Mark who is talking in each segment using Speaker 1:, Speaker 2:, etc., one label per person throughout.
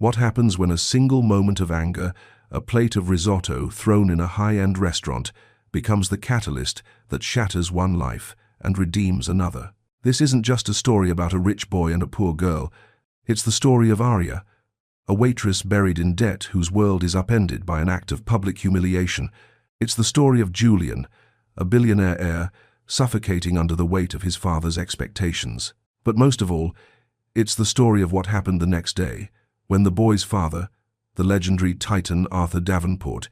Speaker 1: What happens when a single moment of anger, a plate of risotto thrown in a high-end restaurant, becomes the catalyst that shatters one life and redeems another? This isn't just a story about a rich boy and a poor girl. It's the story of Arya, a waitress buried in debt whose world is upended by an act of public humiliation. It's the story of Julian, a billionaire heir, suffocating under the weight of his father's expectations. But most of all, it's the story of what happened the next day, when the boy's father, the legendary Titan Arthur Davenport,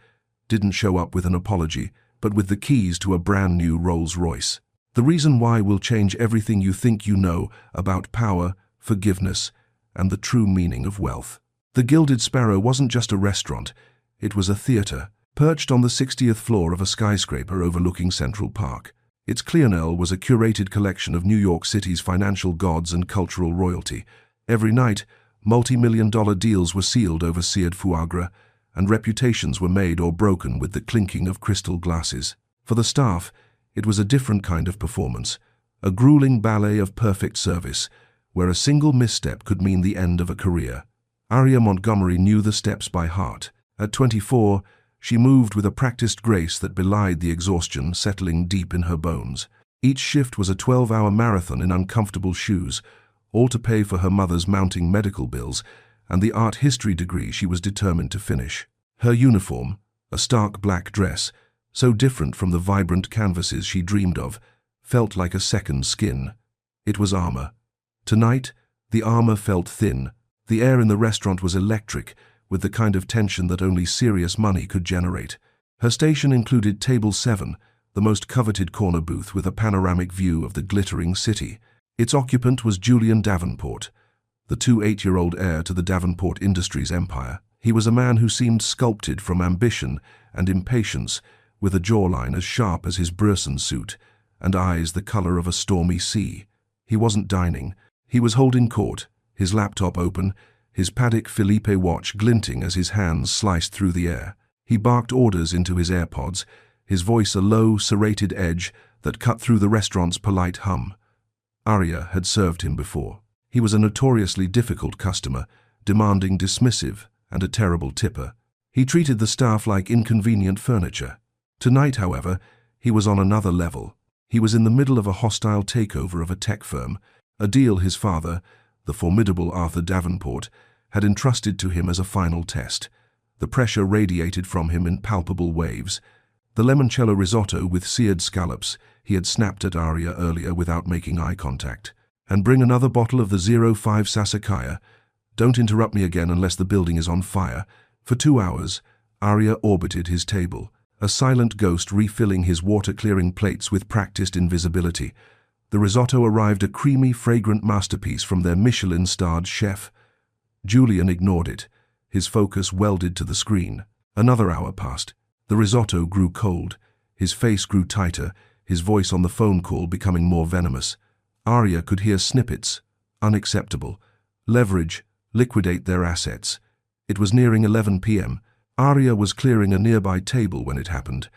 Speaker 1: didn't show up with an apology, but with the keys to a brand new Rolls-Royce. The reason why will change everything you think you know about power, forgiveness, and the true meaning of wealth. The Gilded Sparrow wasn't just a restaurant, it was a theater, perched on the 60th floor of a skyscraper overlooking Central Park. Its clientele was a curated collection of New York City's financial gods and cultural royalty. Every night, multi-million-dollar deals were sealed over seared foie gras, and reputations were made or broken with the clinking of crystal glasses. For the staff, it was a different kind of performance, a grueling ballet of perfect service, where a single misstep could mean the end of a career. Arya Montgomery knew the steps by heart. At 24, she moved with a practiced grace that belied the exhaustion settling deep in her bones. Each shift was a 12-hour marathon in uncomfortable shoes, all to pay for her mother's mounting medical bills and the art history degree she was determined to finish. Her uniform, a stark black dress, so different from the vibrant canvases she dreamed of, felt like a second skin. It was armor. Tonight, the armor felt thin. The air in the restaurant was electric, with the kind of tension that only serious money could generate. Her station included Table 7, the most coveted corner booth with a panoramic view of the glittering city. Its occupant was Julian Davenport, the 28-year-old heir to the Davenport Industries empire. He was a man who seemed sculpted from ambition and impatience, with a jawline as sharp as his Burson suit and eyes the color of a stormy sea. He wasn't dining. He was holding court, his laptop open, his Patek Philippe watch glinting as his hands sliced through the air. He barked orders into his AirPods, his voice a low, serrated edge that cut through the restaurant's polite hum. Arya had served him before. He was a notoriously difficult customer, demanding, dismissive, and a terrible tipper. He treated the staff like inconvenient furniture. Tonight, however, he was on another level. He was in the middle of a hostile takeover of a tech firm, a deal his father, the formidable Arthur Davenport, had entrusted to him as a final test. The pressure radiated from him in palpable waves. The limoncello risotto with seared scallops he had snapped at Arya earlier without making eye contact. And bring another bottle of the 05 Sassicaia. Don't interrupt me again unless the building is on fire. For 2 hours, Arya orbited his table, a silent ghost refilling his water-clearing plates with practiced invisibility. The risotto arrived a creamy, fragrant masterpiece from their Michelin-starred chef. Julian ignored it, his focus welded to the screen. Another hour passed. The risotto grew cold. His face grew tighter, his voice on the phone call becoming more venomous. Arya could hear snippets. Unacceptable. Leverage. Liquidate their assets. It was nearing 11 p.m. Arya was clearing a nearby table when it happened.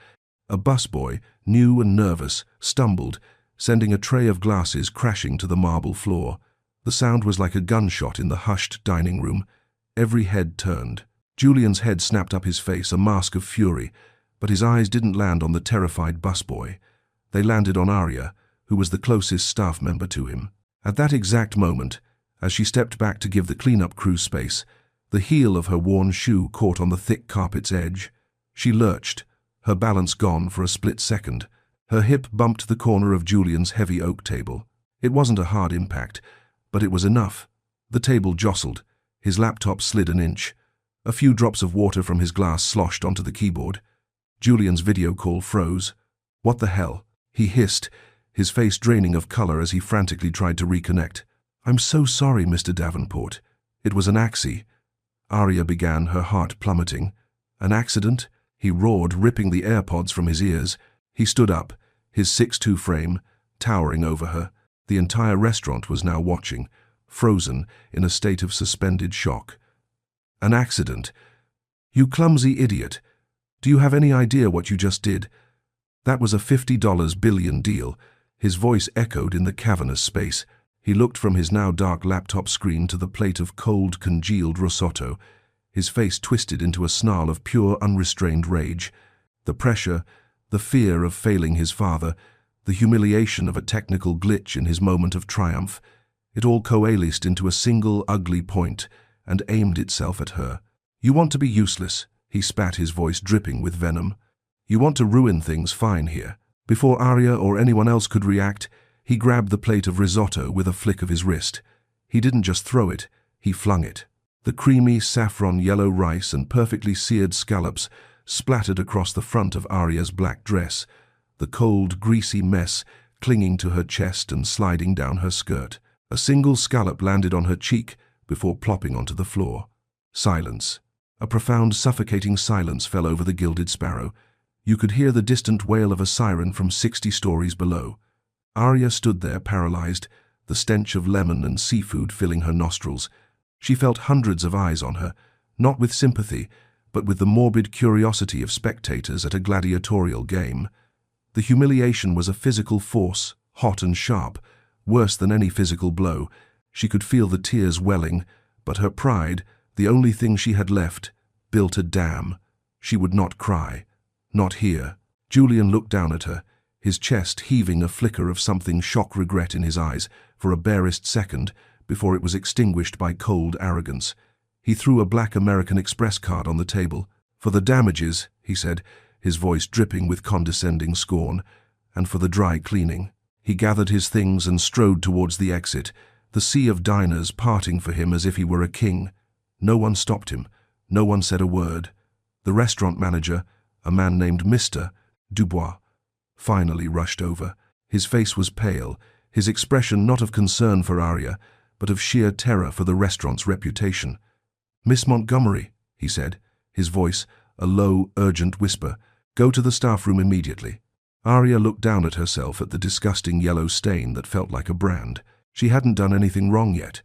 Speaker 1: A busboy, new and nervous, stumbled, sending a tray of glasses crashing to the marble floor. The sound was like a gunshot in the hushed dining room. Every head turned. Julian's head snapped up his face, a mask of fury, but his eyes didn't land on the terrified busboy. They landed on Arya, who was the closest staff member to him. At that exact moment, as she stepped back to give the cleanup crew space, the heel of her worn shoe caught on the thick carpet's edge. She lurched, her balance gone for a split second. Her hip bumped the corner of Julian's heavy oak table. It wasn't a hard impact, but it was enough. The table jostled. His laptop slid an inch. A few drops of water from his glass sloshed onto the keyboard. Julian's video call froze. "What the hell?" he hissed, his face draining of color as he frantically tried to reconnect. "I'm so sorry, Mr. Davenport. It was an accident." Arya began, her heart plummeting. "An accident?" he roared, ripping the AirPods from his ears. He stood up, his 6'2" frame towering over her. The entire restaurant was now watching, frozen in a state of suspended shock. "An accident? You clumsy idiot. Do you have any idea what you just did? That was a $50 billion deal." His voice echoed in the cavernous space. He looked from his now dark laptop screen to the plate of cold, congealed risotto, his face twisted into a snarl of pure, unrestrained rage. The pressure, the fear of failing his father, the humiliation of a technical glitch in his moment of triumph, it all coalesced into a single ugly point and aimed itself at her. "You want to be useless," he spat, his voice dripping with venom. "You want to ruin things fine here." Before Arya or anyone else could react, he grabbed the plate of risotto with a flick of his wrist. He didn't just throw it, he flung it. The creamy saffron yellow rice and perfectly seared scallops splattered across the front of Arya's black dress, the cold, greasy mess clinging to her chest and sliding down her skirt. A single scallop landed on her cheek before plopping onto the floor. Silence. A profound, suffocating silence fell over the Gilded Sparrow. You could hear the distant wail of a siren from 60 stories below. Arya stood there paralyzed, the stench of lemon and seafood filling her nostrils. She felt hundreds of eyes on her, not with sympathy, but with the morbid curiosity of spectators at a gladiatorial game. The humiliation was a physical force, hot and sharp, worse than any physical blow. She could feel the tears welling, but her pride, the only thing she had left, built a dam. She would not cry. Not here. Julian looked down at her, his chest heaving, a flicker of something shock regret in his eyes for a barest second before it was extinguished by cold arrogance. He threw a black American Express card on the table. "For the damages," he said, his voice dripping with condescending scorn, "and for the dry cleaning." He gathered his things and strode towards the exit, the sea of diners parting for him as if he were a king. No one stopped him. No one said a word. The restaurant manager, a man named Mr. Dubois, finally rushed over. His face was pale, his expression not of concern for Arya, but of sheer terror for the restaurant's reputation. "Miss Montgomery," he said, his voice a low, urgent whisper, "go to the staff room immediately." Arya looked down at herself at the disgusting yellow stain that felt like a brand. She hadn't done anything wrong yet.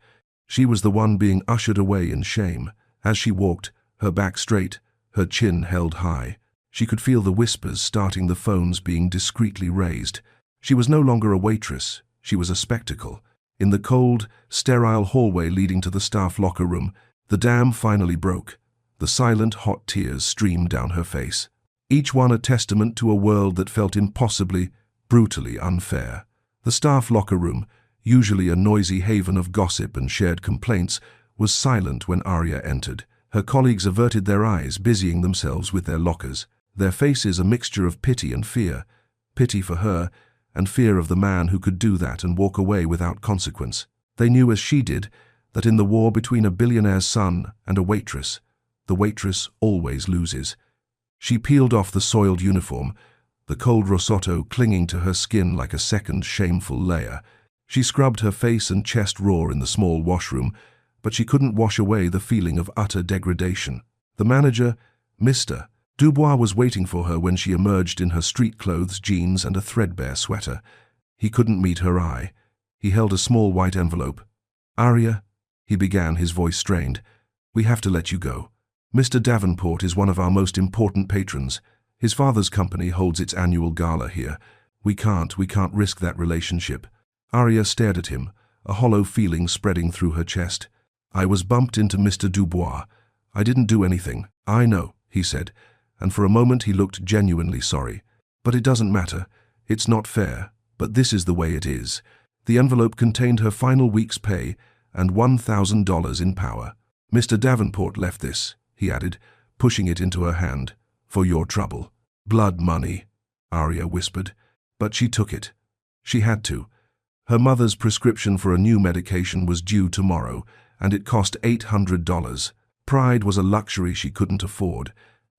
Speaker 1: She was the one being ushered away in shame. As she walked, her back straight, her chin held high, she could feel the whispers starting, the phones being discreetly raised. She was no longer a waitress. She was a spectacle. In the cold, sterile hallway leading to the staff locker room, the dam finally broke. The silent, hot tears streamed down her face, each one a testament to a world that felt impossibly, brutally unfair. The staff locker room, usually a noisy haven of gossip and shared complaints, was silent when Arya entered. Her colleagues averted their eyes, busying themselves with their lockers, their faces a mixture of pity and fear. Pity for her, and fear of the man who could do that and walk away without consequence. They knew, as she did, that in the war between a billionaire's son and a waitress, the waitress always loses. She peeled off the soiled uniform, the cold risotto clinging to her skin like a second shameful layer. She scrubbed her face and chest raw in the small washroom, but she couldn't wash away the feeling of utter degradation. The manager, Mr. Dubois, was waiting for her when she emerged in her street clothes, jeans, and a threadbare sweater. He couldn't meet her eye. He held a small white envelope. "Arya," he began, his voice strained, "we have to let you go. Mr. Davenport is one of our most important patrons. His father's company holds its annual gala here. We can't risk that relationship." Arya stared at him, a hollow feeling spreading through her chest. "I was bumped into Mr. Dubois. I didn't do anything." "I know," he said, and for a moment he looked genuinely sorry. "But it doesn't matter. It's not fair, but this is the way it is." The envelope contained her final week's pay and $1,000 in power. "Mr. Davenport left this," he added, pushing it into her hand, "for your trouble." "Blood money," Arya whispered, but she took it. She had to. Her mother's prescription for a new medication was due tomorrow, and it cost $800. Pride was a luxury she couldn't afford.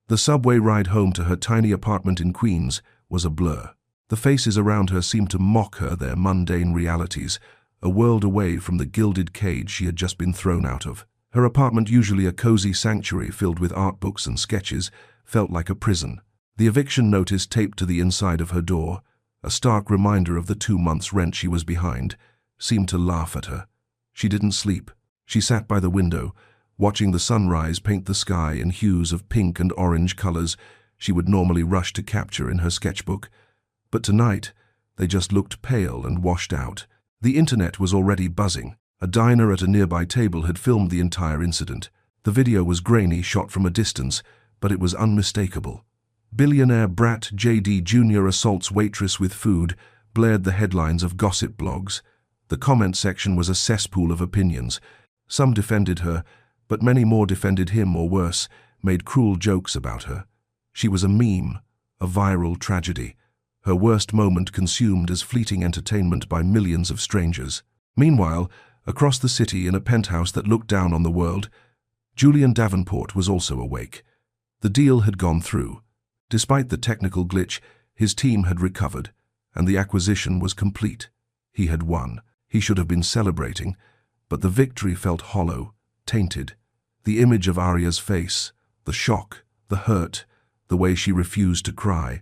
Speaker 1: The subway ride home to her tiny apartment in Queens was a blur. The faces around her seemed to mock her, their mundane realities, a world away from the gilded cage she had just been thrown out of. Her apartment, usually a cozy sanctuary filled with art books and sketches, felt like a prison. The eviction notice taped to the inside of her door, a stark reminder of the 2 months' rent she was behind, seemed to laugh at her. She didn't sleep. She sat by the window, watching the sunrise paint the sky in hues of pink and orange colors she would normally rush to capture in her sketchbook. But tonight, they just looked pale and washed out. The internet was already buzzing. A diner at a nearby table had filmed the entire incident. The video was grainy, shot from a distance, but it was unmistakable. Billionaire brat JD Jr. assaults waitress with food blared the headlines of gossip blogs. The comment section was a cesspool of opinions. Some defended her, but many more defended him, or worse, made cruel jokes about her. She was a meme, a viral tragedy. Her worst moment consumed as fleeting entertainment by millions of strangers. Meanwhile, across the city in a penthouse that looked down on the world, Julian Davenport was also awake. The deal had gone through. Despite the technical glitch, his team had recovered, and the acquisition was complete. He had won. He should have been celebrating, but the victory felt hollow, tainted. The image of Arya's face, the shock, the hurt, the way she refused to cry,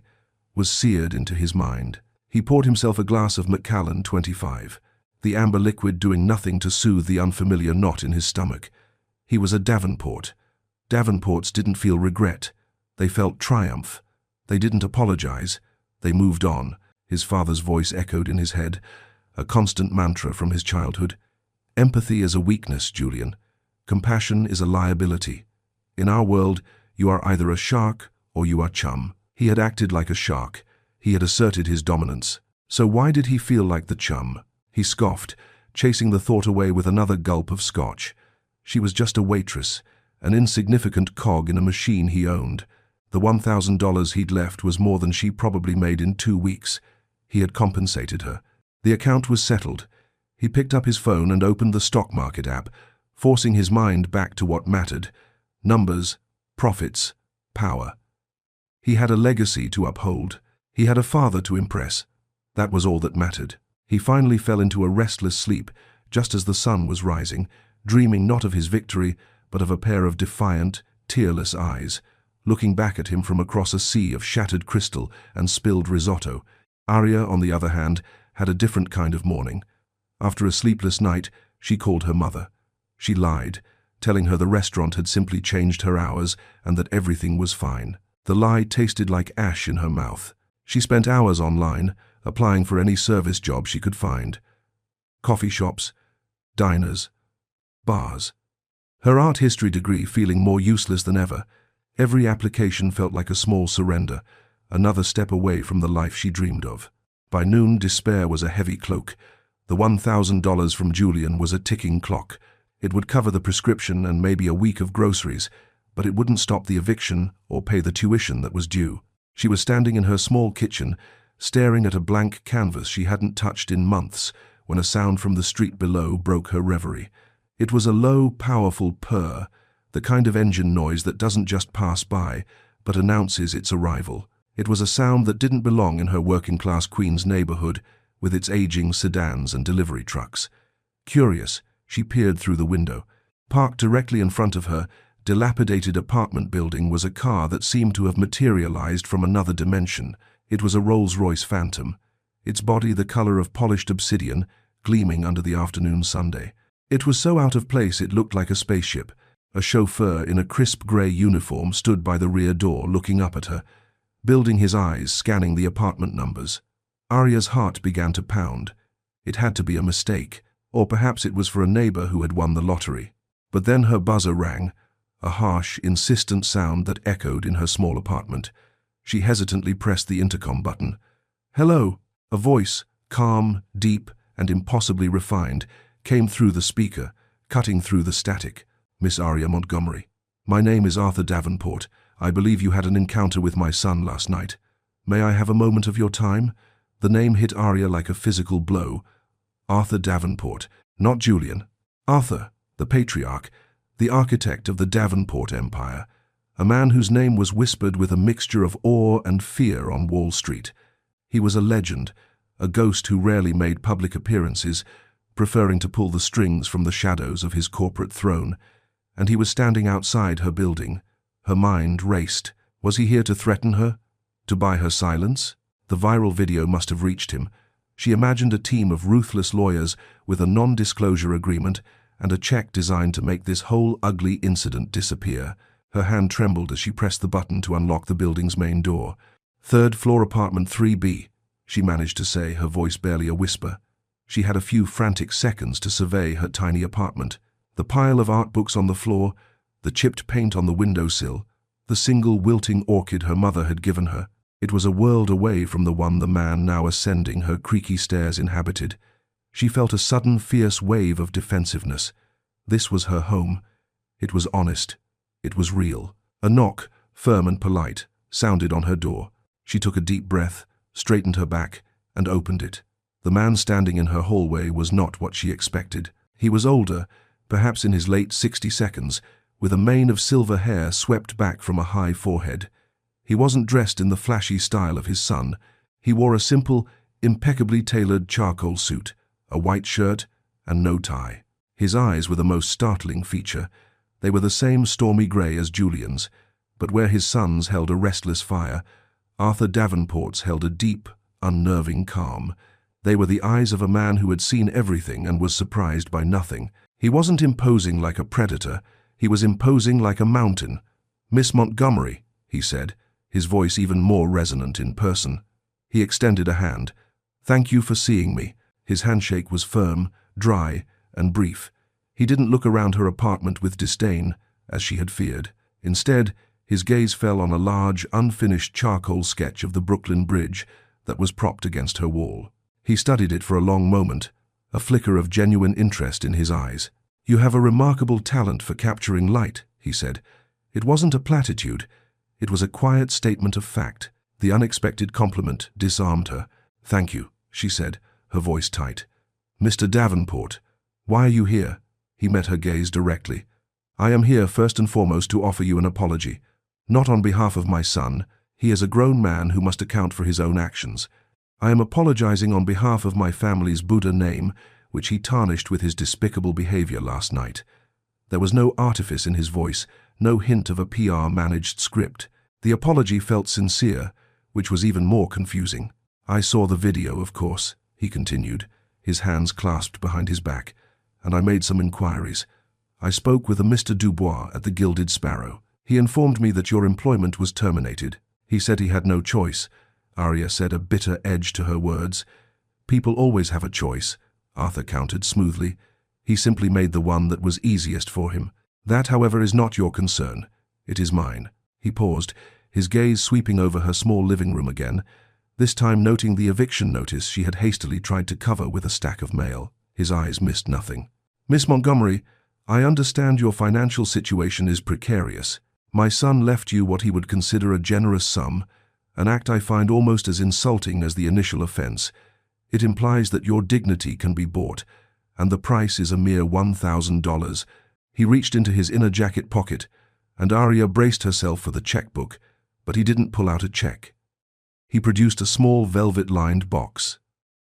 Speaker 1: was seared into his mind. He poured himself a glass of Macallan 25, the amber liquid doing nothing to soothe the unfamiliar knot in his stomach. He was a Davenport. Davenports didn't feel regret. They felt triumph. They didn't apologize. They moved on. His father's voice echoed in his head, a constant mantra from his childhood. Empathy is a weakness, Julian. Compassion is a liability. In our world, you are either a shark or you are chum. He had acted like a shark. He had asserted his dominance. So why did he feel like the chum? He scoffed, chasing the thought away with another gulp of scotch. She was just a waitress, an insignificant cog in a machine he owned. The $1,000 he'd left was more than she probably made in 2 weeks. He had compensated her. The account was settled. He picked up his phone and opened the stock market app, forcing his mind back to what mattered. Numbers, profits, power. He had a legacy to uphold. He had a father to impress. That was all that mattered. He finally fell into a restless sleep, just as the sun was rising, dreaming not of his victory, but of a pair of defiant, tearless eyes, looking back at him from across a sea of shattered crystal and spilled risotto. Arya, on the other hand, had a different kind of morning. After a sleepless night, she called her mother. She lied, telling her the restaurant had simply changed her hours and that everything was fine. The lie tasted like ash in her mouth. She spent hours online, applying for any service job she could find. Coffee shops, diners, bars. Her art history degree feeling more useless than ever. Every application felt like a small surrender, another step away from the life she dreamed of. By noon, despair was a heavy cloak. The $1,000 from Julian was a ticking clock. It would cover the prescription and maybe a week of groceries, but it wouldn't stop the eviction or pay the tuition that was due. She was standing in her small kitchen, staring at a blank canvas she hadn't touched in months, when a sound from the street below broke her reverie. It was a low, powerful purr, the kind of engine noise that doesn't just pass by, but announces its arrival. It was a sound that didn't belong in her working-class Queens neighborhood, with its aging sedans and delivery trucks. Curious, she peered through the window. Parked directly in front of her, dilapidated apartment building was a car that seemed to have materialized from another dimension. It was a Rolls-Royce Phantom, its body the color of polished obsidian, gleaming under the afternoon sunday. It was so out of place it looked like a spaceship. A chauffeur in a crisp grey uniform stood by the rear door looking up at her, building his eyes, scanning the apartment numbers. Arya's heart began to pound. It had to be a mistake, or perhaps it was for a neighbor who had won the lottery. But then her buzzer rang, a harsh, insistent sound that echoed in her small apartment. She hesitantly pressed the intercom button. "Hello," a voice, calm, deep, and impossibly refined, came through the speaker, cutting through the static. "Miss Arya Montgomery, my name is Arthur Davenport. I believe you had an encounter with my son last night. May I have a moment of your time?" The name hit Arya like a physical blow. Arthur Davenport, not Julian. Arthur, the patriarch, the architect of the Davenport Empire, a man whose name was whispered with a mixture of awe and fear on Wall Street. He was a legend, a ghost who rarely made public appearances, preferring to pull the strings from the shadows of his corporate throne. And he was standing outside her building. Her mind raced. Was he here to threaten her? To buy her silence? The viral video must have reached him. She imagined a team of ruthless lawyers with a non-disclosure agreement and a check designed to make this whole ugly incident disappear. Her hand trembled as she pressed the button to unlock the building's main door. "Third floor apartment 3B, she managed to say, her voice barely a whisper. She had a few frantic seconds to survey her tiny apartment. The pile of art books on the floor, the chipped paint on the windowsill, the single wilting orchid her mother had given her. It was a world away from the one the man now ascending her creaky stairs inhabited. She felt a sudden fierce wave of defensiveness. This was her home. It was honest. It was real. A knock, firm and polite, sounded on her door. She took a deep breath, straightened her back, and opened it. The man standing in her hallway was not what she expected. He was older, perhaps in his late 60s, with a mane of silver hair swept back from a high forehead. He wasn't dressed in the flashy style of his son. He wore a simple, impeccably tailored charcoal suit, a white shirt, and no tie. His eyes were the most startling feature. They were the same stormy grey as Julian's, but where his son's held a restless fire, Arthur Davenport's held a deep, unnerving calm. They were the eyes of a man who had seen everything and was surprised by nothing. He wasn't imposing like a predator. He was imposing like a mountain. "Miss Montgomery," he said, his voice even more resonant in person. He extended a hand. "Thank you for seeing me." His handshake was firm, dry, and brief. He didn't look around her apartment with disdain, as she had feared. Instead, his gaze fell on a large, unfinished charcoal sketch of the Brooklyn Bridge that was propped against her wall. He studied it for a long moment, a flicker of genuine interest in his eyes. "You have a remarkable talent for capturing light," he said. It wasn't a platitude. It was a quiet statement of fact. The unexpected compliment disarmed her. "Thank you," she said, her voice tight. "Mr. Davenport, why are you here?" He met her gaze directly. "I am here first and foremost to offer you an apology. Not on behalf of my son. He is a grown man who must account for his own actions. I am apologizing on behalf of my family's Buddha name, which he tarnished with his despicable behavior last night." There was no artifice in his voice, no hint of a PR-managed script. The apology felt sincere, which was even more confusing. "I saw the video, of course," he continued, his hands clasped behind his back, "and I made some inquiries. I spoke with a Mr. Dubois at the Gilded Sparrow. He informed me that your employment was terminated. He said he had no choice." Arya said, a bitter edge to her words. "People always have a choice," Arthur countered smoothly. "He simply made the one that was easiest for him. That, however, is not your concern. It is mine." He paused, his gaze sweeping over her small living room again, this time noting the eviction notice she had hastily tried to cover with a stack of mail. His eyes missed nothing. "Miss Montgomery, I understand your financial situation is precarious. My son left you what he would consider a generous sum, an act I find almost as insulting as the initial offense. It implies that your dignity can be bought, and the price is a mere $1,000. He reached into his inner jacket pocket, and Arya braced herself for the checkbook, but he didn't pull out a check. He produced a small velvet-lined box.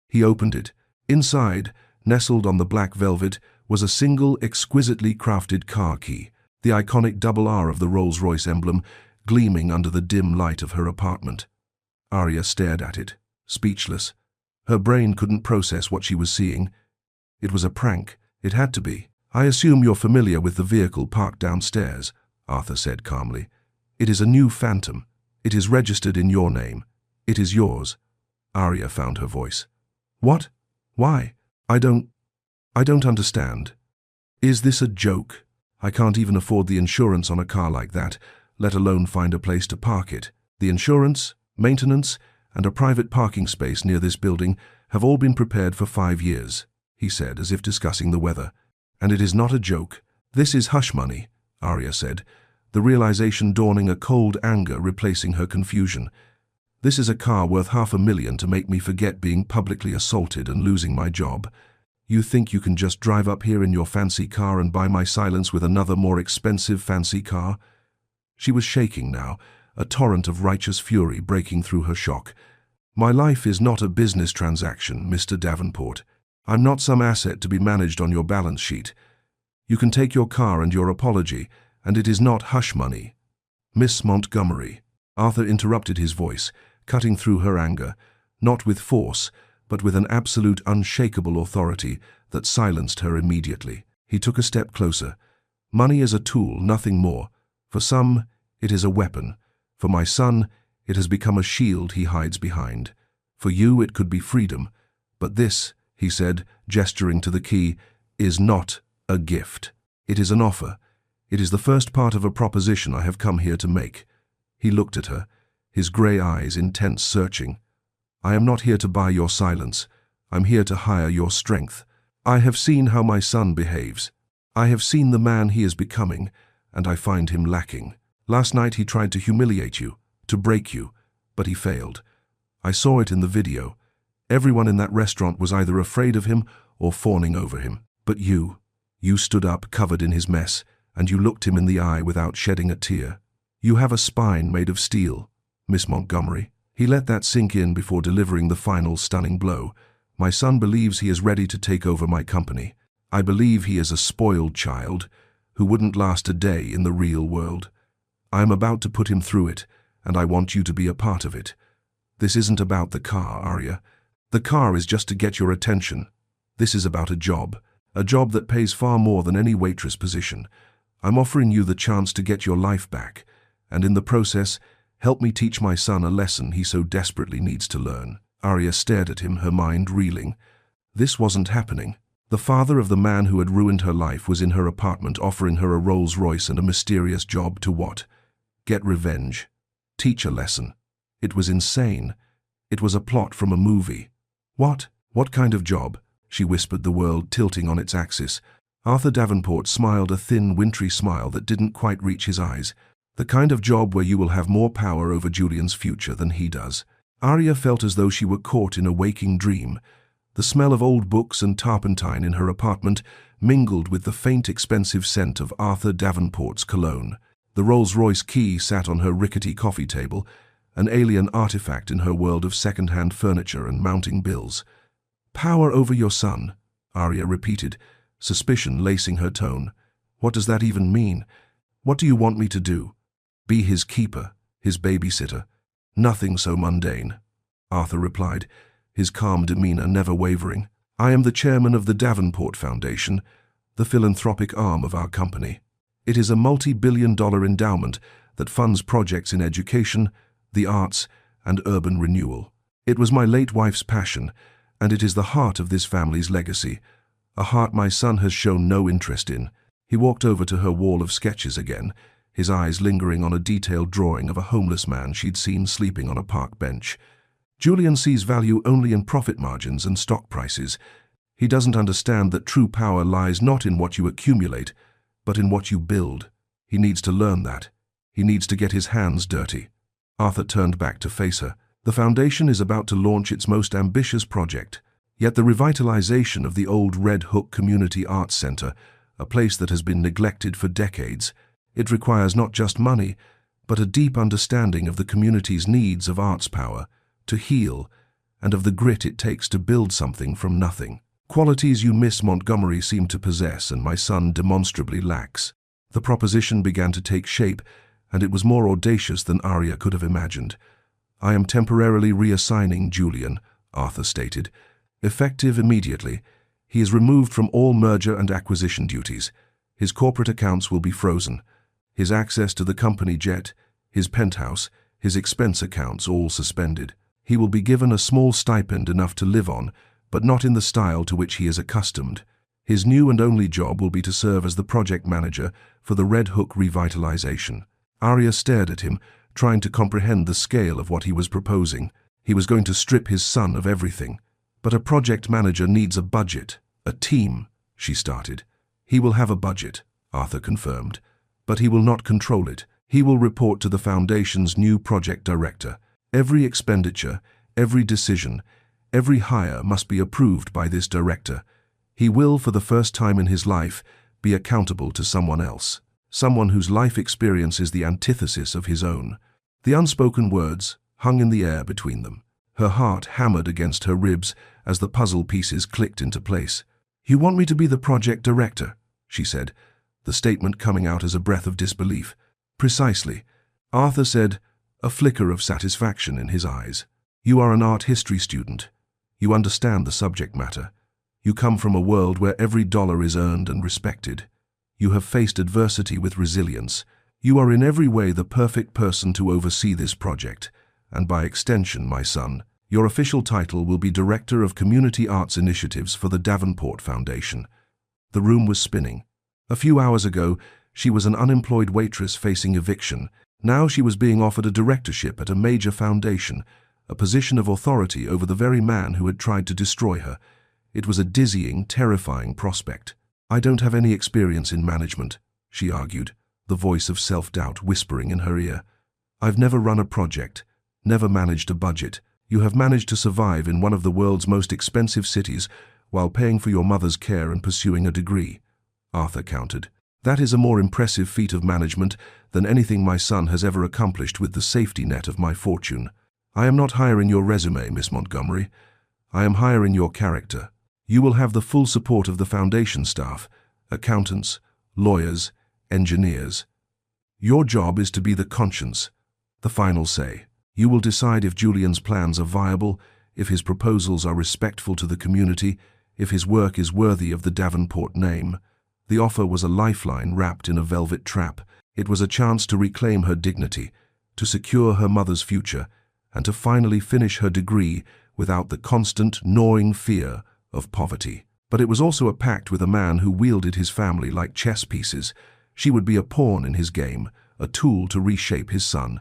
Speaker 1: He opened it. Inside, nestled on the black velvet, was a single, exquisitely crafted car key, the iconic double R of the Rolls-Royce emblem, gleaming under the dim light of her apartment. Arya stared at it, speechless. Her brain couldn't process what she was seeing. It was a prank. It had to be. "I assume you're familiar with the vehicle parked downstairs," Arthur said calmly. "It is a new Phantom. It is registered in your name. It is yours." Arya found her voice. "What? Why? I don't understand. Is this a joke? I can't even afford the insurance on a car like that, let alone find a place to park it. The insurance, maintenance, and a private parking space near this building have all been prepared for 5 years," he said, as if discussing the weather. "And it is not a joke. This is hush money," Arya said, the realization dawning a cold anger replacing her confusion. "This is a car worth $500,000 to make me forget being publicly assaulted and losing my job. You think you can just drive up here in your fancy car and buy my silence with another more expensive fancy car?" She was shaking now, a torrent of righteous fury breaking through her shock. "My life is not a business transaction, Mr. Davenport. I'm not some asset to be managed on your balance sheet. You can take your car and your apology, and it is not hush money." "Miss Montgomery," Arthur interrupted his voice, cutting through her anger, not with force, but with an absolute unshakable authority that silenced her immediately. He took a step closer. "Money is a tool, nothing more. For some, it is a weapon. For my son, it has become a shield he hides behind. For you, it could be freedom. But this," he said, gesturing to the key, is not a gift. It is an offer. It is the first part of a proposition I have come here to make. He looked at her, his grey eyes intense searching. I am not here to buy your silence. I'm here to hire your strength. I have seen how my son behaves. I have seen the man he is becoming, and I find him lacking. Last night he tried to humiliate you, to break you, but he failed. I saw it in the video. Everyone in that restaurant was either afraid of him or fawning over him. But you stood up covered in his mess, and you looked him in the eye without shedding a tear. You have a spine made of steel, Miss Montgomery. He let that sink in before delivering the final stunning blow. My son believes he is ready to take over my company. I believe he is a spoiled child who wouldn't last a day in the real world. I am about to put him through it, and I want you to be a part of it. This isn't about the car, Arya. The car is just to get your attention. This is about a job that pays far more than any waitress position. I'm offering you the chance to get your life back, and in the process, help me teach my son a lesson he so desperately needs to learn. Arya stared at him, her mind reeling. This wasn't happening. The father of the man who had ruined her life was in her apartment offering her a Rolls-Royce and a mysterious job to what? Get revenge. Teach a lesson. It was insane. It was a plot from a movie. What? What kind of job? She whispered, the world tilting on its axis. Arthur Davenport smiled a thin, wintry smile that didn't quite reach his eyes. The kind of job where you will have more power over Julian's future than he does. Arya felt as though she were caught in a waking dream. The smell of old books and turpentine in her apartment mingled with the faint, expensive scent of Arthur Davenport's cologne. The Rolls-Royce key sat on her rickety coffee table, an alien artifact in her world of second-hand furniture and mounting bills. Power over your son, Arya repeated, suspicion lacing her tone. What does that even mean? What do you want me to do? Be his keeper, his babysitter. Nothing so mundane, Arthur replied, his calm demeanor never wavering. I am the chairman of the Davenport Foundation, the philanthropic arm of our company. It is a multi-billion-dollar endowment that funds projects in education, the arts, and urban renewal. It was my late wife's passion, and it is the heart of this family's legacy, a heart my son has shown no interest in. He walked over to her wall of sketches again, his eyes lingering on a detailed drawing of a homeless man she'd seen sleeping on a park bench. Julian sees value only in profit margins and stock prices. He doesn't understand that true power lies not in what you accumulate, but in what you build. He needs to learn that. He needs to get his hands dirty. Arthur turned back to face her. The foundation is about to launch its most ambitious project, yet the revitalization of the old Red Hook Community Arts Center, a place that has been neglected for decades. It requires not just money, but a deep understanding of the community's needs of arts power, to heal, and of the grit it takes to build something from nothing. Qualities you, Miss Montgomery, seem to possess and my son demonstrably lacks. The proposition began to take shape, and it was more audacious than Arya could have imagined. I am temporarily reassigning Julian, Arthur stated. Effective immediately, he is removed from all merger and acquisition duties. His corporate accounts will be frozen. His access to the company jet, his penthouse, his expense accounts all suspended. He will be given a small stipend enough to live on, but not in the style to which he is accustomed. His new and only job will be to serve as the project manager for the Red Hook revitalization. Arya stared at him, trying to comprehend the scale of what he was proposing. He was going to strip his son of everything. But a project manager needs a budget, a team, she started. He will have a budget, Arthur confirmed, but he will not control it. He will report to the Foundation's new project director. Every expenditure, every decision, every hire must be approved by this director. He will, for the first time in his life, be accountable to someone else, someone whose life experience is the antithesis of his own. The unspoken words hung in the air between them. Her heart hammered against her ribs as the puzzle pieces clicked into place. You want me to be the project director, she said, the statement coming out as a breath of disbelief. Precisely, Arthur said, a flicker of satisfaction in his eyes. You are an art history student. You understand the subject matter. You come from a world where every dollar is earned and respected. You have faced adversity with resilience. You are in every way the perfect person to oversee this project, and by extension, my son, Your official title will be Director of Community Arts Initiatives for the Davenport Foundation. The room was spinning. A few hours ago, she was an unemployed waitress facing eviction. Now she was being offered a directorship at a major foundation, a position of authority over the very man who had tried to destroy her. It was a dizzying, terrifying prospect. "I don't have any experience in management," she argued, the voice of self-doubt whispering in her ear. "I've never run a project, never managed a budget. You have managed to survive in one of the world's most expensive cities while paying for your mother's care and pursuing a degree," Arthur countered. "That is a more impressive feat of management than anything my son has ever accomplished with the safety net of my fortune. I am not hiring your resume, Miss Montgomery. I am hiring your character. You will have the full support of the foundation staff, accountants, lawyers, engineers. Your job is to be the conscience, the final say. You will decide if Julian's plans are viable, if his proposals are respectful to the community, if his work is worthy of the Davenport name." The offer was a lifeline wrapped in a velvet trap. It was a chance to reclaim her dignity, to secure her mother's future, and to finally finish her degree without the constant, gnawing fear of poverty. But it was also a pact with a man who wielded his family like chess pieces. She would be a pawn in his game, a tool to reshape his son.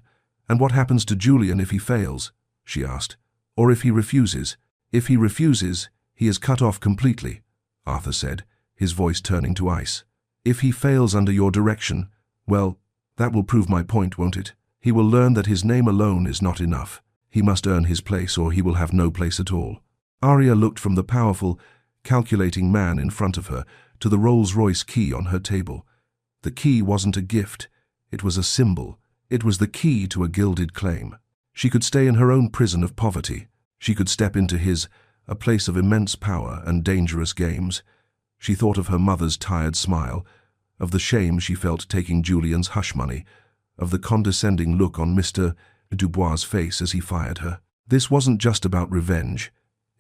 Speaker 1: "And what happens to Julian if he fails?" she asked. "Or if he refuses?" "If he refuses, he is cut off completely," Arthur said, his voice turning to ice. "If he fails under your direction, well, that will prove my point, won't it? He will learn that his name alone is not enough. He must earn his place or he will have no place at all." Arya looked from the powerful, calculating man in front of her to the Rolls-Royce key on her table. The key wasn't a gift, it was a symbol. It was the key to a gilded claim. She could stay in her own prison of poverty. She could step into his, a place of immense power and dangerous games. She thought of her mother's tired smile, of the shame she felt taking Julian's hush money, of the condescending look on Mr. Dubois' face as he fired her. This wasn't just about revenge.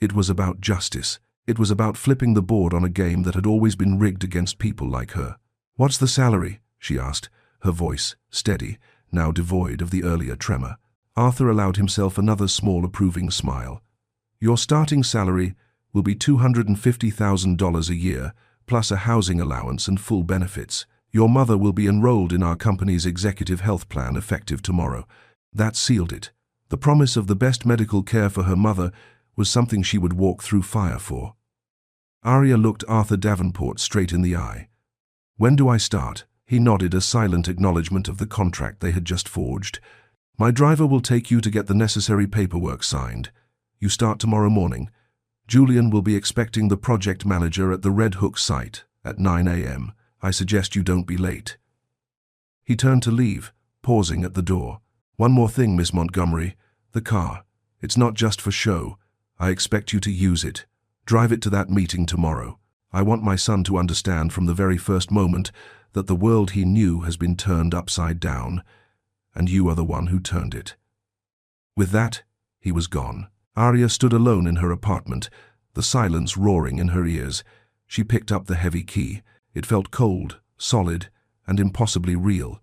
Speaker 1: It was about justice. It was about flipping the board on a game that had always been rigged against people like her. "What's the salary?" she asked, her voice steady, now devoid of the earlier tremor. Arthur allowed himself another small approving smile. "Your starting salary will be $250,000 a year, plus a housing allowance and full benefits. Your mother will be enrolled in our company's executive health plan effective tomorrow." That sealed it. The promise of the best medical care for her mother was something she would walk through fire for. Arya looked Arthur Davenport straight in the eye. "When do I start?" He nodded, a silent acknowledgement of the contract they had just forged. "My driver will take you to get the necessary paperwork signed. You start tomorrow morning. Julian will be expecting the project manager at the Red Hook site at 9 a.m. I suggest you don't be late." He turned to leave, pausing at the door. "One more thing, Miss Montgomery. The car. It's not just for show. I expect you to use it. Drive it to that meeting tomorrow. I want my son to understand from the very first moment that the world he knew has been turned upside down, and you are the one who turned it." With that, he was gone. Arya stood alone in her apartment, the silence roaring in her ears. She picked up the heavy key. It felt cold, solid, and impossibly real.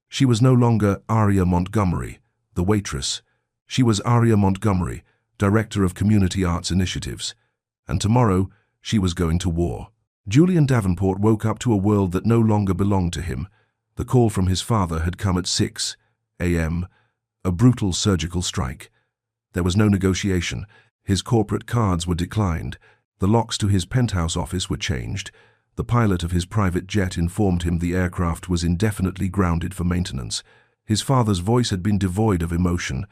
Speaker 1: She was no longer Arya Montgomery, the waitress. She was Arya Montgomery, Director of Community Arts Initiatives. And tomorrow, she was going to war. Julian Davenport woke up to a world that no longer belonged to him. The call from his father had come at 6 a.m., a brutal surgical strike. There was no negotiation. His corporate cards were declined. The locks to his penthouse office were changed. The pilot of his private jet informed him the aircraft was indefinitely grounded for maintenance. His father's voice had been devoid of emotion,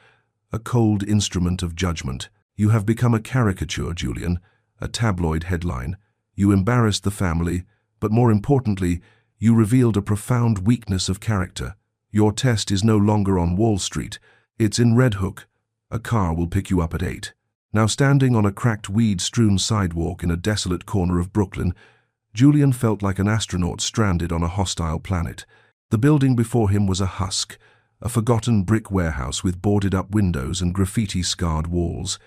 Speaker 1: a cold instrument of judgment. "You have become a caricature, Julian," a tabloid headline. "You embarrassed the family, but more importantly, you revealed a profound weakness of character. Your test is no longer on Wall Street. It's in Red Hook. A car will pick you up at 8. Now standing on a cracked weed-strewn sidewalk in a desolate corner of Brooklyn, Julian felt like an astronaut stranded on a hostile planet. The building before him was a husk, a forgotten brick warehouse with boarded-up windows and graffiti-scarred walls.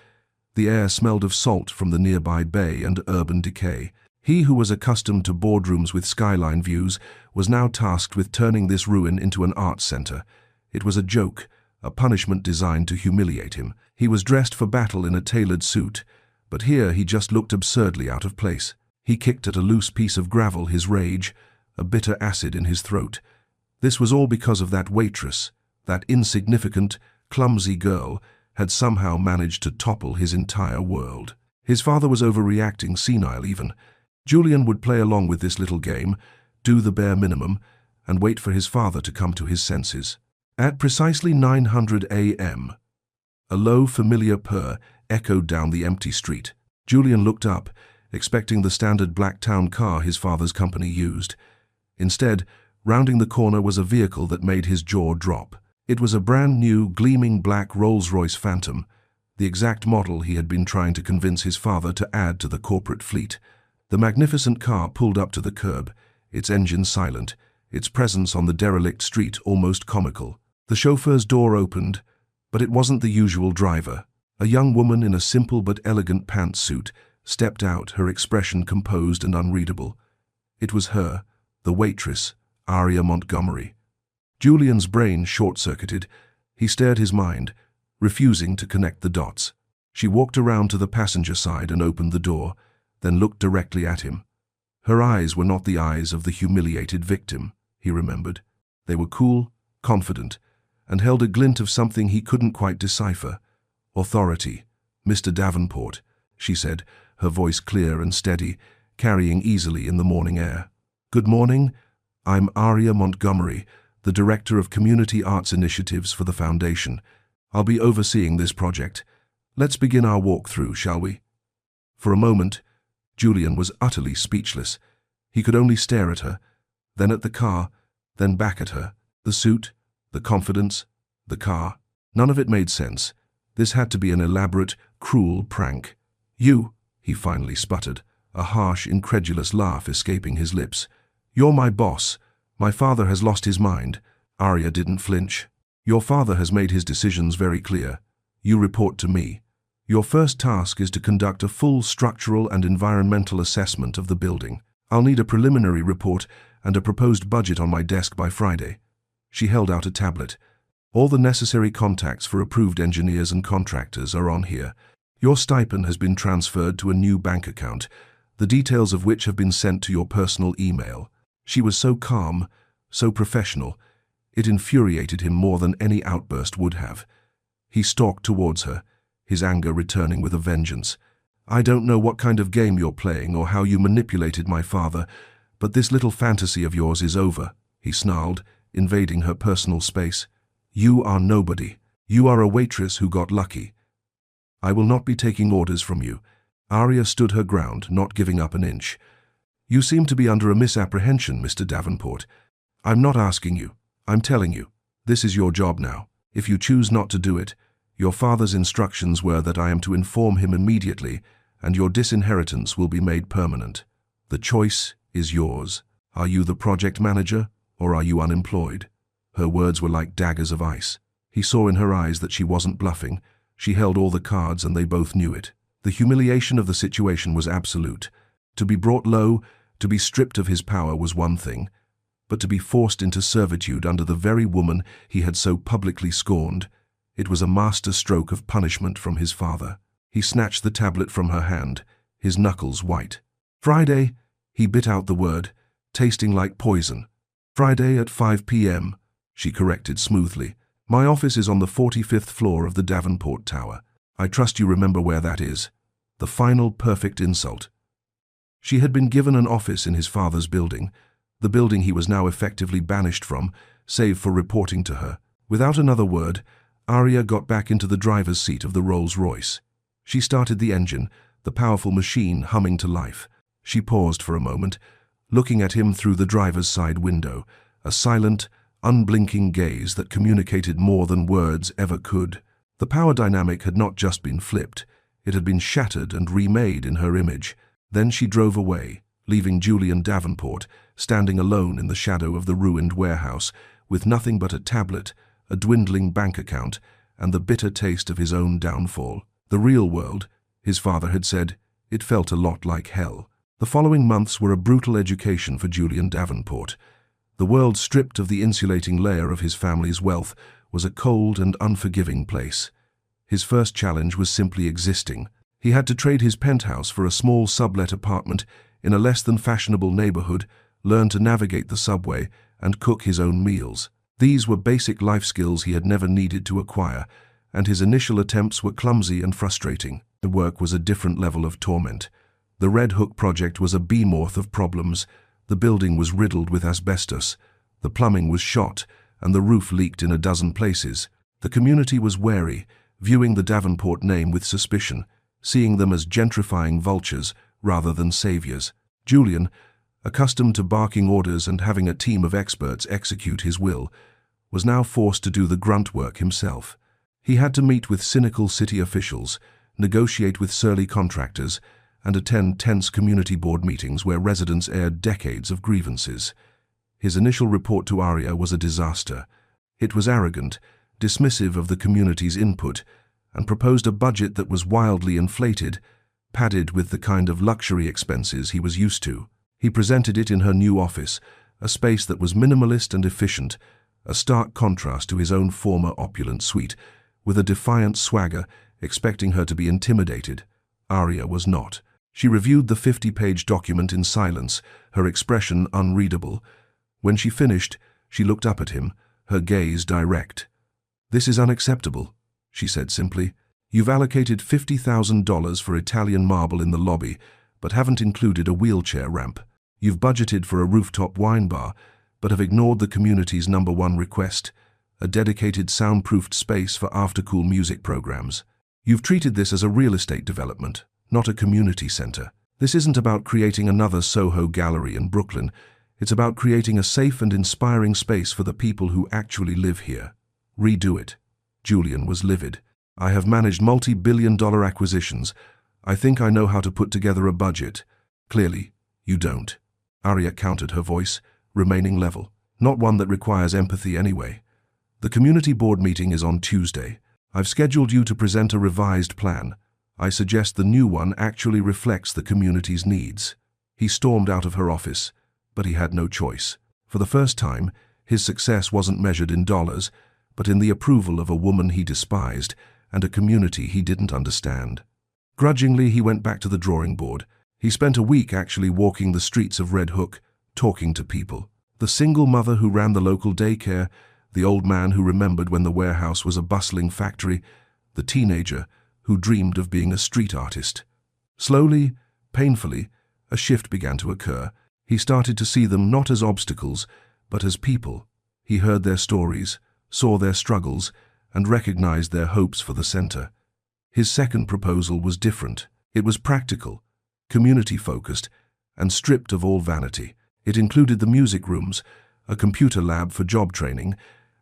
Speaker 1: The air smelled of salt from the nearby bay and urban decay. He who was accustomed to boardrooms with skyline views was now tasked with turning this ruin into an arts center. It was a joke, a punishment designed to humiliate him. He was dressed for battle in a tailored suit, but here he just looked absurdly out of place. He kicked at a loose piece of gravel, his rage, a bitter acid in his throat. This was all because of that waitress. That insignificant, clumsy girl had somehow managed to topple his entire world. His father was overreacting, senile even. Julian would play along with this little game, do the bare minimum, and wait for his father to come to his senses. At precisely 900 a.m., a low, familiar purr echoed down the empty street. Julian looked up, expecting the standard black town car his father's company used. Instead, rounding the corner was a vehicle that made his jaw drop. It was a brand-new, gleaming black Rolls-Royce Phantom, the exact model he had been trying to convince his father to add to the corporate fleet. The magnificent car pulled up to the curb, its engine silent, its presence on the derelict street almost comical. The chauffeur's door opened, but it wasn't the usual driver. A young woman in a simple but elegant pantsuit stepped out, her expression composed and unreadable. It was her, the waitress, Aria Montgomery. Julian's brain short-circuited. He stared his mind, refusing to connect the dots. She walked around to the passenger side and opened the door, then looked directly at him. Her eyes were not the eyes of the humiliated victim, he remembered. They were cool, confident, and held a glint of something he couldn't quite decipher. "Authority, Mr. Davenport," she said, her voice clear and steady, carrying easily in the morning air. "Good morning. I'm Aria Montgomery, the Director of Community Arts Initiatives for the Foundation. I'll be overseeing this project. Let's begin our walkthrough, shall we?" For a moment, Julian was utterly speechless. He could only stare at her, then at the car, then back at her. The suit, the confidence, the car. None of it made sense. This had to be an elaborate, cruel prank. "You," he finally sputtered, a harsh, incredulous laugh escaping his lips. "You're my boss. My father has lost his mind." Aria didn't flinch. "Your father has made his decisions very clear. You report to me. Your first task is to conduct a full structural and environmental assessment of the building. I'll need a preliminary report and a proposed budget on my desk by Friday." She held out a tablet. "All the necessary contacts for approved engineers and contractors are on here. Your stipend has been transferred to a new bank account, the details of which have been sent to your personal email." She was so calm, so professional. It infuriated him more than any outburst would have. He stalked towards her, his anger returning with a vengeance. "I don't know what kind of game you're playing or how you manipulated my father, but this little fantasy of yours is over," he snarled, invading her personal space. "You are nobody. You are a waitress who got lucky. I will not be taking orders from you." Aria stood her ground, not giving up an inch. "You seem to be under a misapprehension, Mr. Davenport. I'm not asking you. I'm telling you. This is your job now. If you choose not to do it, your father's instructions were that I am to inform him immediately, and your disinheritance will be made permanent. The choice is yours. Are you the project manager, or are you unemployed?" Her words were like daggers of ice. He saw in her eyes that she wasn't bluffing. She held all the cards, and they both knew it. The humiliation of the situation was absolute. To be brought low, to be stripped of his power was one thing, but to be forced into servitude under the very woman he had so publicly scorned, it was a master stroke of punishment from his father. He snatched the tablet from her hand, his knuckles white. "Friday," he bit out the word, tasting like poison. "Friday at 5 p.m., she corrected smoothly. "My office is on the 45th floor of the Davenport Tower. I trust you remember where that is." The final perfect insult. She had been given an office in his father's building, the building he was now effectively banished from, save for reporting to her. Without another word, Aria got back into the driver's seat of the Rolls-Royce. She started the engine, the powerful machine humming to life. She paused for a moment, looking at him through the driver's side window, a silent, unblinking gaze that communicated more than words ever could. The power dynamic had not just been flipped, it had been shattered and remade in her image. Then she drove away, leaving Julian Davenport standing alone in the shadow of the ruined warehouse, with nothing but a tablet, a dwindling bank account, and the bitter taste of his own downfall. The real world, his father had said, it felt a lot like hell. The following months were a brutal education for Julian Davenport. The world stripped of the insulating layer of his family's wealth was a cold and unforgiving place. His first challenge was simply existing. He had to trade his penthouse for a small sublet apartment in a less than fashionable neighborhood, learn to navigate the subway, and cook his own meals. These were basic life skills he had never needed to acquire, and his initial attempts were clumsy and frustrating. The work was a different level of torment. The Red Hook project was a behemoth of problems. The building was riddled with asbestos, the plumbing was shot, and the roof leaked in a dozen places. The community was wary, viewing the Davenport name with suspicion, seeing them as gentrifying vultures rather than saviors. Julian, accustomed to barking orders and having a team of experts execute his will, was now forced to do the grunt work himself. He had to meet with cynical city officials, negotiate with surly contractors, and attend tense community board meetings where residents aired decades of grievances. His initial report to Arya was a disaster. It was arrogant, dismissive of the community's input, and proposed a budget that was wildly inflated, padded with the kind of luxury expenses he was used to. He presented it in her new office, a space that was minimalist and efficient, a stark contrast to his own former opulent suite, with a defiant swagger, expecting her to be intimidated. Arya was not. She reviewed the 50-page document in silence, her expression unreadable. When she finished, she looked up at him, her gaze direct. "This is unacceptable," she said simply. "You've allocated $50,000 for Italian marble in the lobby, but haven't included a wheelchair ramp. You've budgeted for a rooftop wine bar, but have ignored the community's #1 request, a dedicated soundproofed space for after-school music programs. You've treated this as a real estate development, not a community center. This isn't about creating another Soho gallery in Brooklyn. It's about creating a safe and inspiring space for the people who actually live here. Redo it." Julian was livid. "I have managed multi-billion-dollar acquisitions. I think I know how to put together a budget." "Clearly, you don't." Arya countered, her voice remaining level. "Not one that requires empathy anyway. The community board meeting is on Tuesday. I've scheduled you to present a revised plan. I suggest the new one actually reflects the community's needs." He stormed out of her office, but he had no choice. For the first time, his success wasn't measured in dollars, but in the approval of a woman he despised and a community he didn't understand. Grudgingly, he went back to the drawing board. He spent a week actually walking the streets of Red Hook, talking to people. The single mother who ran the local daycare, the old man who remembered when the warehouse was a bustling factory, the teenager who dreamed of being a street artist. Slowly, painfully, a shift began to occur. He started to see them not as obstacles, but as people. He heard their stories, saw their struggles, and recognized their hopes for the center. His second proposal was different. It was practical, community-focused, and stripped of all vanity. It included the music rooms, a computer lab for job training,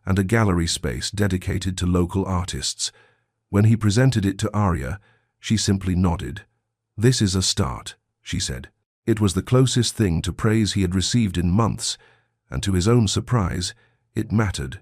Speaker 1: and a gallery space dedicated to local artists. When he presented it to Arya, she simply nodded. "This is a start," she said. It was the closest thing to praise he had received in months, and to his own surprise, it mattered.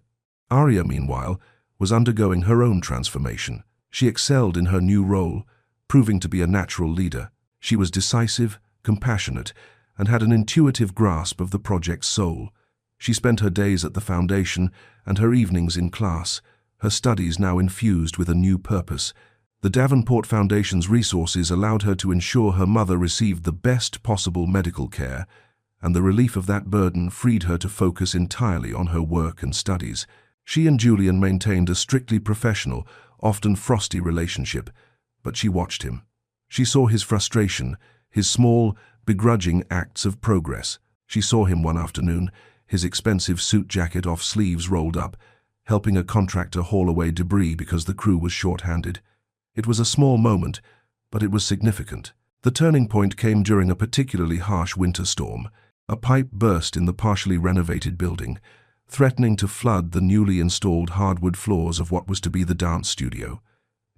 Speaker 1: Arya, meanwhile, was undergoing her own transformation. She excelled in her new role, proving to be a natural leader. She was decisive, compassionate, and had an intuitive grasp of the project's soul. She spent her days at the foundation and her evenings in class, her studies now infused with a new purpose. The Davenport Foundation's resources allowed her to ensure her mother received the best possible medical care, and the relief of that burden freed her to focus entirely on her work and studies. She and Julian maintained a strictly professional, often frosty relationship, but she watched him. She saw his frustration, his small, begrudging acts of progress. She saw him one afternoon, his expensive suit jacket off, sleeves rolled up, helping a contractor haul away debris because the crew was short-handed. It was a small moment, but it was significant. The turning point came during a particularly harsh winter storm. A pipe burst in the partially renovated building, threatening to flood the newly installed hardwood floors of what was to be the dance studio.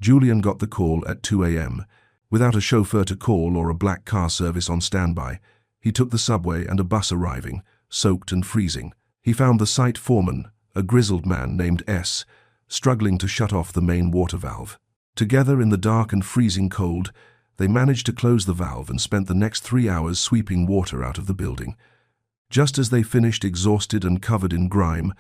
Speaker 1: Julian got the call at 2 a.m. Without a chauffeur to call or a black car service on standby, he took the subway and a bus arriving, soaked and freezing. He found the site foreman, a grizzled man named S., struggling to shut off the main water valve. Together in the dark and freezing cold, they managed to close the valve and spent the next 3 hours sweeping water out of the building. Just as they finished, exhausted and covered in grime,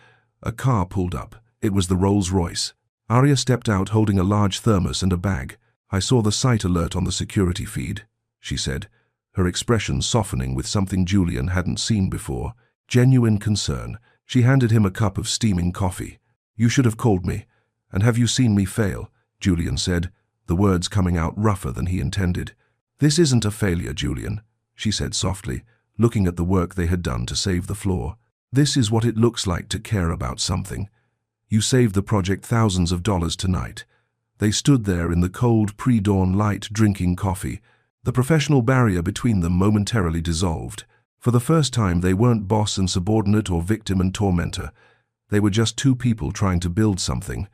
Speaker 1: a car pulled up, It was the Rolls-Royce. Arya stepped out holding a large thermos and a bag. "I saw the site alert on the security feed," she said, her expression softening with something Julian hadn't seen before. Genuine concern. She handed him a cup of steaming coffee. "You should have called me. And have you seen me fail?" Julian said, the words coming out rougher than he intended. "This isn't a failure, Julian," she said softly, looking at the work they had done to save the floor. "This is what it looks like to care about something. You saved the project thousands of dollars tonight." They stood there in the cold pre-dawn light drinking coffee. The professional barrier between them momentarily dissolved. For the first time, they weren't boss and subordinate or victim and tormentor. They were just two people trying to build something.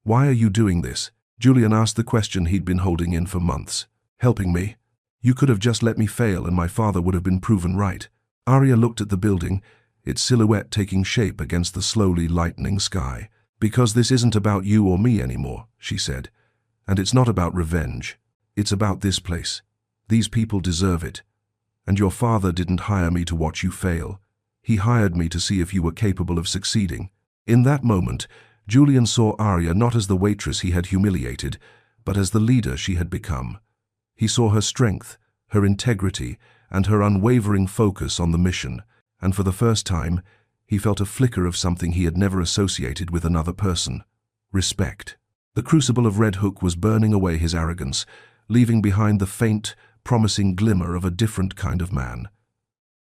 Speaker 1: "Why are you doing this?" Julian asked the question he'd been holding in for months. "Helping me. You could have just let me fail and my father would have been proven right." Arya looked at the building, its silhouette taking shape against the slowly lightening sky. "Because this isn't about you or me anymore," she said. "And it's not about revenge. It's about this place. These people deserve it. And your father didn't hire me to watch you fail. He hired me to see if you were capable of succeeding." In that moment, Julian saw Arya not as the waitress he had humiliated, but as the leader she had become. He saw her strength, her integrity, and her unwavering focus on the mission, and for the first time, he felt a flicker of something he had never associated with another person: respect. The crucible of Red Hook was burning away his arrogance, leaving behind the faint, promising glimmer of a different kind of man.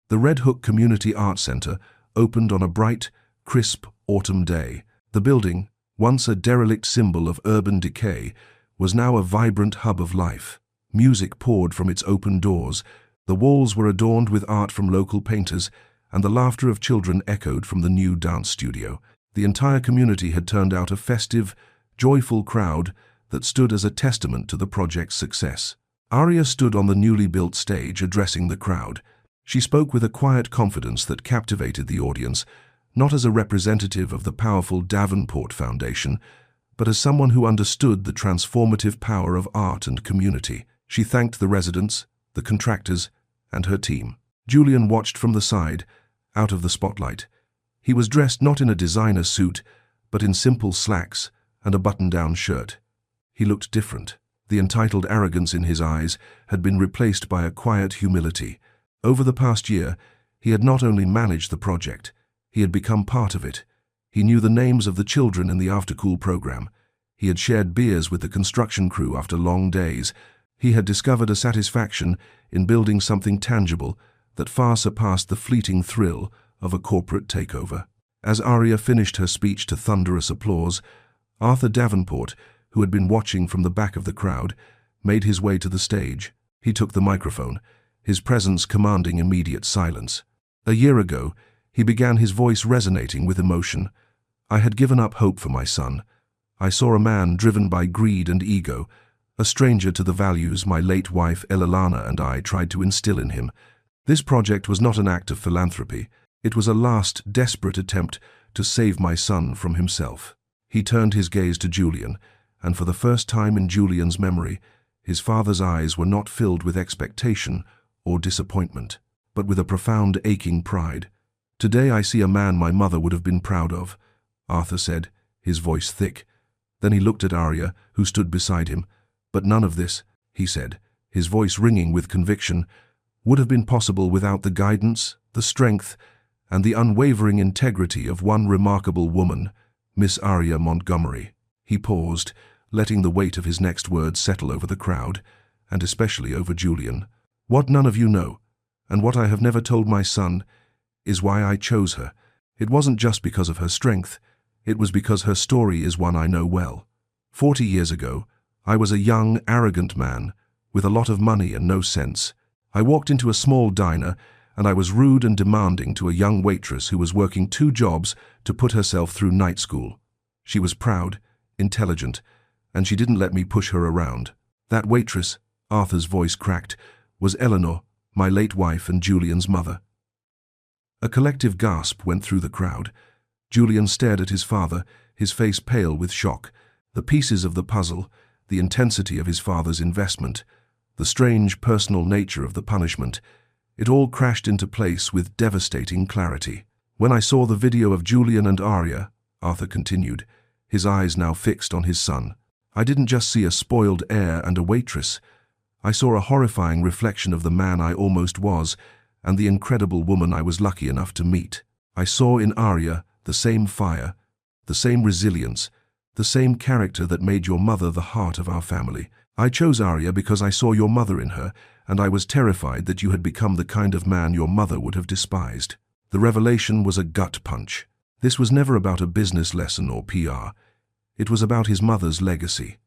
Speaker 1: The Red Hook Community Art Center opened on a bright, crisp autumn day. The building, once a derelict symbol of urban decay, was now a vibrant hub of life. Music poured from its open doors, the walls were adorned with art from local painters, and the laughter of children echoed from the new dance studio. The entire community had turned out a festive, joyful crowd that stood as a testament to the project's success. Arya stood on the newly built stage addressing the crowd. She spoke with a quiet confidence that captivated the audience, not as a representative of the powerful Davenport Foundation, but as someone who understood the transformative power of art and community. She thanked the residents, the contractors, and her team. Julian watched from the side, out of the spotlight. He was dressed not in a designer suit, but in simple slacks and a button-down shirt. He looked different. The entitled arrogance in his eyes had been replaced by a quiet humility. Over the past year, he had not only managed the project, he had become part of it. He knew the names of the children in the after-school program. He had shared beers with the construction crew after long days. He had discovered a satisfaction in building something tangible that far surpassed the fleeting thrill of a corporate takeover. As Arya finished her speech to thunderous applause, Arthur Davenport, who had been watching from the back of the crowd, made his way to the stage. He took the microphone, his presence commanding immediate silence. A year ago, he began, his voice resonating with emotion. "I had given up hope for my son. I saw a man driven by greed and ego, a stranger to the values my late wife Elalana and I tried to instill in him. This project was not an act of philanthropy. It was a last, desperate attempt to save my son from himself." He turned his gaze to Julian, and for the first time in Julian's memory, his father's eyes were not filled with expectation or disappointment, but with a profound aching pride. "Today I see a man my mother would have been proud of," Arthur said, his voice thick. Then he looked at Arya, who stood beside him. "But none of this," he said, his voice ringing with conviction, "would have been possible without the guidance, the strength, and the unwavering integrity of one remarkable woman, Miss Arya Montgomery." He paused, letting the weight of his next words settle over the crowd, and especially over Julian. "What none of you know, and what I have never told my son, is why I chose her. It wasn't just because of her strength. It was because her story is one I know well. 40 years ago, I was a young, arrogant man with a lot of money and no sense. I walked into a small diner, and I was rude and demanding to a young waitress who was working 2 jobs to put herself through night school. She was proud, intelligent, and she didn't let me push her around. That waitress," Arthur's voice cracked, "was Eleanor, my late wife and Julian's mother." A collective gasp went through the crowd. Julian stared at his father, his face pale with shock. The pieces of the puzzle, the intensity of his father's investment, the strange personal nature of the punishment, it all crashed into place with devastating clarity. "When I saw the video of Julian and Arya," Arthur continued, his eyes now fixed on his son. I didn't just see a spoiled heir and a waitress. I saw a horrifying reflection of the man I almost was and the incredible woman I was lucky enough to meet. I saw in Arya the same fire, the same resilience, the same character that made your mother the heart of our family. I chose Arya because I saw your mother in her, and I was terrified that you had become the kind of man your mother would have despised. The revelation was a gut punch. This was never about a business lesson or PR. It was about his mother's legacy.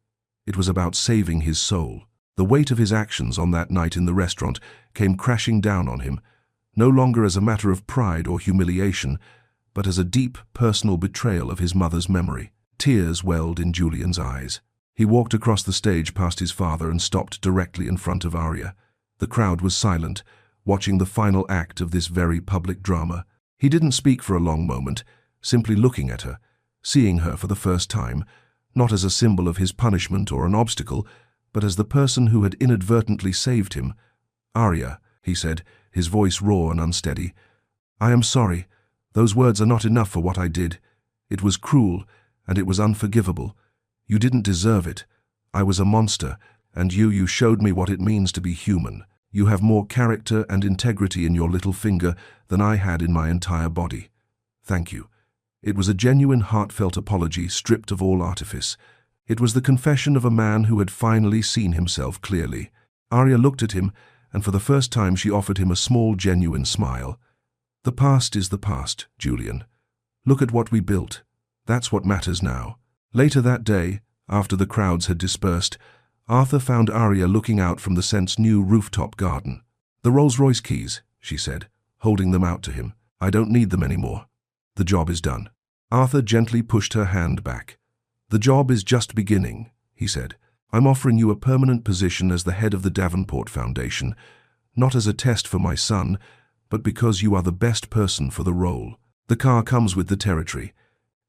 Speaker 1: It was about saving his soul. The weight of his actions on that night in the restaurant came crashing down on him, no longer as a matter of pride or humiliation, but as a deep, personal betrayal of his mother's memory. Tears welled in Julian's eyes. He walked across the stage past his father and stopped directly in front of Arya. The crowd was silent, watching the final act of this very public drama. He didn't speak for a long moment, simply looking at her, seeing her for the first time, not as a symbol of his punishment or an obstacle, but as the person who had inadvertently saved him. "Arya," he said, his voice raw and unsteady, "I am sorry. Those words are not enough for what I did. It was cruel, and it was unforgivable. You didn't deserve it. I was a monster, and you showed me what it means to be human. You have more character and integrity in your little finger than I had in my entire body. Thank you." It was a genuine, heartfelt apology stripped of all artifice. It was the confession of a man who had finally seen himself clearly. Arya looked at him, and for the first time she offered him a small, genuine smile. "The past is the past, Julian. Look at what we built. That's what matters now." Later that day, after the crowds had dispersed, Arthur found Arya looking out from the Scent's new rooftop garden. "The Rolls-Royce keys," she said, holding them out to him. "I don't need them anymore. The job is done." Arthur gently pushed her hand back. "The job is just beginning," he said. "I'm offering you a permanent position as the head of the Davenport Foundation, not as a test for my son, but because you are the best person for the role. The car comes with the territory."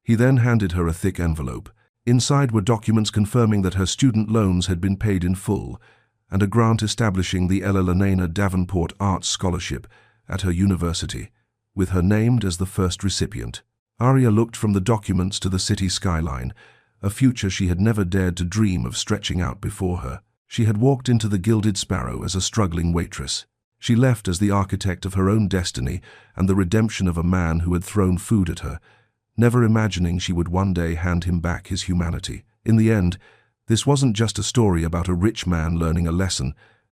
Speaker 1: He then handed her a thick envelope. Inside were documents confirming that her student loans had been paid in full, and a grant establishing the Ella Lenana Davenport Arts Scholarship at her university, with her named as the first recipient. Arya looked from the documents to the city skyline, a future she had never dared to dream of stretching out before her. She had walked into the Gilded Sparrow as a struggling waitress. She left as the architect of her own destiny and the redemption of a man who had thrown food at her, never imagining she would one day hand him back his humanity. In the end, this wasn't just a story about a rich man learning a lesson.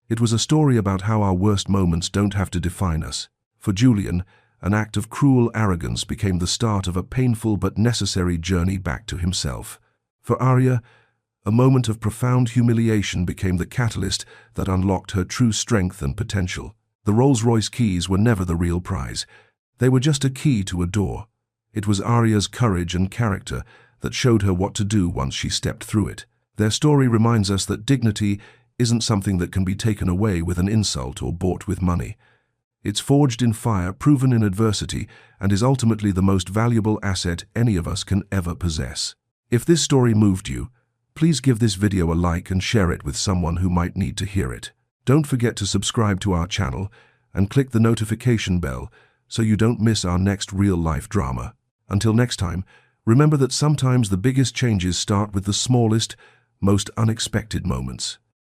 Speaker 1: It was a story about how our worst moments don't have to define us. For Julian, an act of cruel arrogance became the start of a painful but necessary journey back to himself. For Arya, a moment of profound humiliation became the catalyst that unlocked her true strength and potential. The Rolls-Royce keys were never the real prize. They were just a key to a door. It was Arya's courage and character that showed her what to do once she stepped through it. Their story reminds us that dignity isn't something that can be taken away with an insult or bought with money. It's forged in fire, proven in adversity, and is ultimately the most valuable asset any of us can ever possess. If this story moved you, please give this video a like and share it with someone who might need to hear it. Don't forget to subscribe to our channel and click the notification bell so you don't miss our next real-life drama. Until next time, remember that sometimes the biggest changes start with the smallest, most unexpected moments.